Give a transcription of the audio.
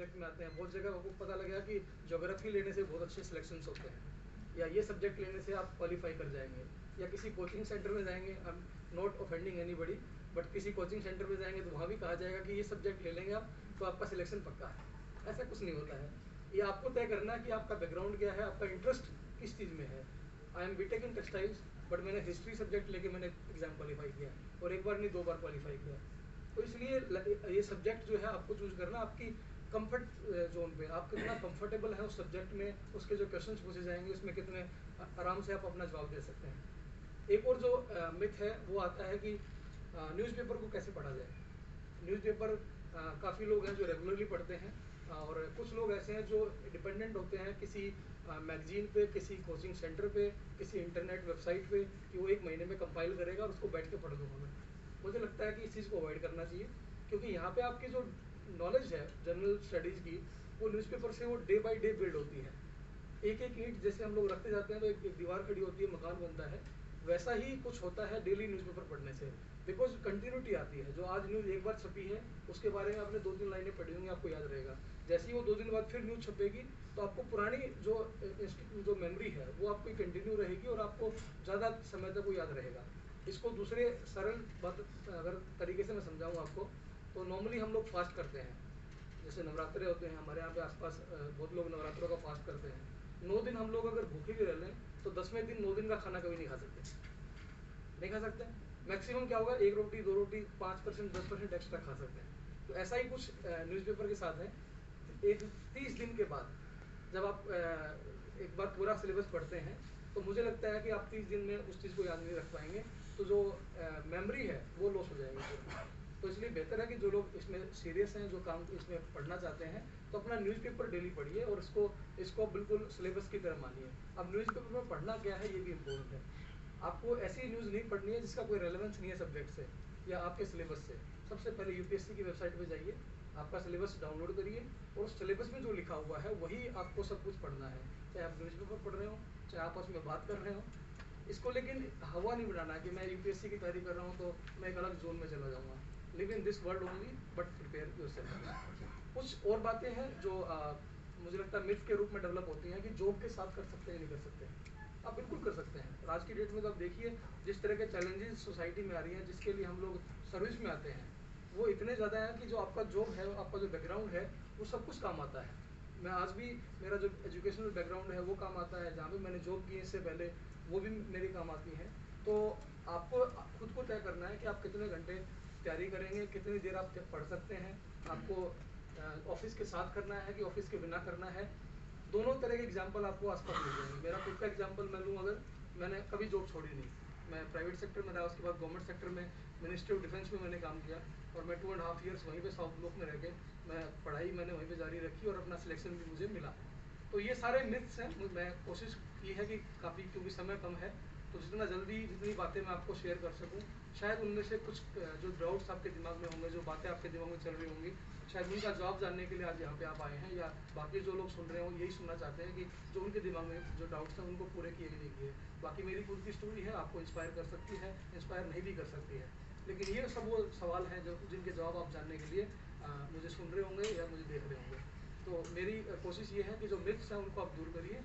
Subject में आते हैं, बहुत जगह आपको पता लगेगा कि ज्योग्राफी लेने से बहुत अच्छे सिलेक्शंस होते हैं, या ये सब्जेक्ट लेने से आप क्वालिफाई कर जाएंगे, या किसी कोचिंग सेंटर में जाएंगे, I am not offending anybody, but किसी कोचिंग सेंटर में जाएंगे तो वहाँ भी कहा जाएगा कि ये सब्जेक्ट ले लेंगे आप तो आपका सिलेक्शन पक्का है। ऐसा कुछ नहीं होता है। ये आपको तय करना है कि आपका बैकग्राउंड क्या है, आपका इंटरेस्ट किस चीज़ में है। I am BTech in textiles, but मैंने हिस्ट्री सब्जेक्ट लेके मैंने एग्जाम क्वालिफाई किया, और एक बार नहीं 2 बार क्वालिफाई किया। तो इसलिए ये सब्जेक्ट जो है आपको चूज करना आपकी कंफर्ट जोन पे, आप कितना कंफर्टेबल है उस सब्जेक्ट में, उसके जो क्वेश्चंस पूछे जाएंगे उसमें कितने आराम से आप अपना जवाब दे सकते हैं। एक और जो मिथ है वो आता है कि न्यूज़पेपर को कैसे पढ़ा जाए। न्यूज़पेपर काफ़ी लोग हैं जो रेगुलरली पढ़ते हैं, और कुछ लोग ऐसे हैं जो डिपेंडेंट होते हैं किसी मैगजीन पे, किसी कोचिंग सेंटर पे, किसी इंटरनेट वेबसाइट पे, कि वो 1 महीने में कंपाइल करेगा और उसको बैठ के पढ़ दूंगा मैं। मुझे लगता है कि इस चीज़ को अवॉइड करना चाहिए, क्योंकि यहाँ पे आपकी जो नॉलेज है जनरल स्टडीज़ की, वो न्यूज़पेपर से वो डे बाई डे बिल्ड होती है। एक एक ईंट जैसे हम लोग रखते जाते हैं तो एक दीवार खड़ी होती है, मकान बनता है, वैसा ही कुछ होता है डेली न्यूज़पेपर पढ़ने से, बिकॉज कंटिन्यूटी आती है। जो आज न्यूज़ एक बार छपी है उसके बारे में आपने 2-3 लाइनें पढ़ी होंगी, आपको याद रहेगा। जैसे ही वो 2 दिन बाद फिर न्यूज़ छपेगी तो आपको पुरानी जो मेमोरी है वो आपको कंटिन्यू रहेगी, और आपको ज़्यादा समय तक वो याद रहेगा। इसको दूसरे सरल बात अगर तरीके से मैं समझाऊँ आपको, तो नॉर्मली हम लोग फास्ट करते हैं, जैसे नवरात्रे होते हैं हमारे यहाँ पे आसपास, बहुत लोग नवरात्रों का फास्ट करते हैं। 9 दिन हम लोग अगर भूखे भी रह लें तो 10वें दिन 9 दिन का खाना कभी नहीं खा सकते, नहीं खा सकते। मैक्सिमम क्या होगा, 1 रोटी 2 रोटी 5% 10% एक्स्ट्रा खा सकते हैं। तो ऐसा ही कुछ न्यूज़पेपर के साथ है। एक 30 दिन के बाद जब आप एक बार पूरा सिलेबस पढ़ते हैं तो मुझे लगता है कि आप 30 दिन में उस चीज़ को याद नहीं रख पाएंगे, तो जो मेमोरी है वो लॉस हो जाएगी। तो इसलिए बेहतर है कि जो लोग इसमें सीरियस हैं, जो काम इसमें पढ़ना चाहते हैं, तो अपना न्यूज़पेपर डेली पढ़िए और इसको बिल्कुल सिलेबस की तरह मानिए। अब न्यूज़पेपर में पढ़ना क्या है ये भी इम्पोर्टेंट है। आपको ऐसी न्यूज़ नहीं पढ़नी है जिसका कोई रेलेवेंस नहीं है सब्जेक्ट से या आपके सिलेबस से। सबसे पहले यूपीएससी की वेबसाइट पे जाइए, आपका सिलेबस डाउनलोड करिए, और उस सिलेबस में जो लिखा हुआ है वही आपको सब कुछ पढ़ना है, चाहे आप न्यूज़पेपर पढ़ रहे हो, चाहे आपस में बात कर रहे हो। इसको लेकिन हवा नहीं बनाना कि मैं यूपीएससी की तैयारी कर रहा हूँ तो मैं एक अलग जोन में चला जाऊँगा। Live in this world only but prepare yourself. कुछ और बातें हैं जो मुझे लगता है मिथ के रूप में डेवलप होती हैं कि जॉब के साथ कर सकते हैं नहीं कर सकते। आप बिल्कुल कर सकते हैं। आज की डेट में तो आप देखिए जिस तरह के चैलेंजेस सोसाइटी में आ रही हैं, जिसके लिए हम लोग सर्विस में आते हैं, वो इतने ज़्यादा हैं कि जो आपका जॉब है, आपका जो बैकग्राउंड है, वो सब कुछ काम आता है। मैं आज भी, मेरा जो एजुकेशनल बैकग्राउंड है वो काम आता है, जहाँ पे मैंने जॉब की इससे पहले वो भी मेरे काम आती हैं। तो आपको खुद को तय करना है कि आप कितने घंटे तैयारी करेंगे, कितनी देर आप पढ़ सकते हैं। आपको ऑफिस के साथ करना है कि ऑफिस के बिना करना है। दोनों तरह के एग्जाम्पल आपको आसपास मिल जाएंगे। मेरा खुद का एग्जाम्पल मैं लूँ अगर, मैंने कभी जॉब छोड़ी नहीं। मैं प्राइवेट सेक्टर में रहा, उसके बाद गवर्नमेंट सेक्टर में मिनिस्ट्री ऑफ डिफेंस में मैंने काम किया, और मैं 2.5 ईयर्स वहीं पे साउथ ब्लॉक में रह के मैं पढ़ाई मैंने वहीं पे जारी रखी, और अपना सिलेक्शन भी मुझे मिला। तो ये सारे मिथ्स हैं। मैं कोशिश की है कि काफ़ी, क्योंकि समय कम है, तो जितना जल्दी जितनी बातें मैं आपको शेयर कर सकूं, शायद उनमें से कुछ जो डाउट्स आपके दिमाग में होंगे, जो बातें आपके दिमाग में चल रही होंगी, शायद उनका जवाब जानने के लिए आज यहाँ पे आप आए हैं, या बाकी जो लोग सुन रहे हो यही सुनना चाहते हैं कि जो उनके दिमाग में जो डाउट्स हैं उनको पूरे किए नहीं किए। बाकी मेरी खुद की स्टोरी है, आपको इंस्पायर कर सकती है, इंस्पायर नहीं भी कर सकती है, लेकिन ये सब वो सवाल हैं जो जिनके जवाब आप जानने के लिए मुझे सुन रहे होंगे या मुझे देख रहे होंगे। तो मेरी कोशिश ये है कि जो मिथ्स हैं उनको आप दूर करिए,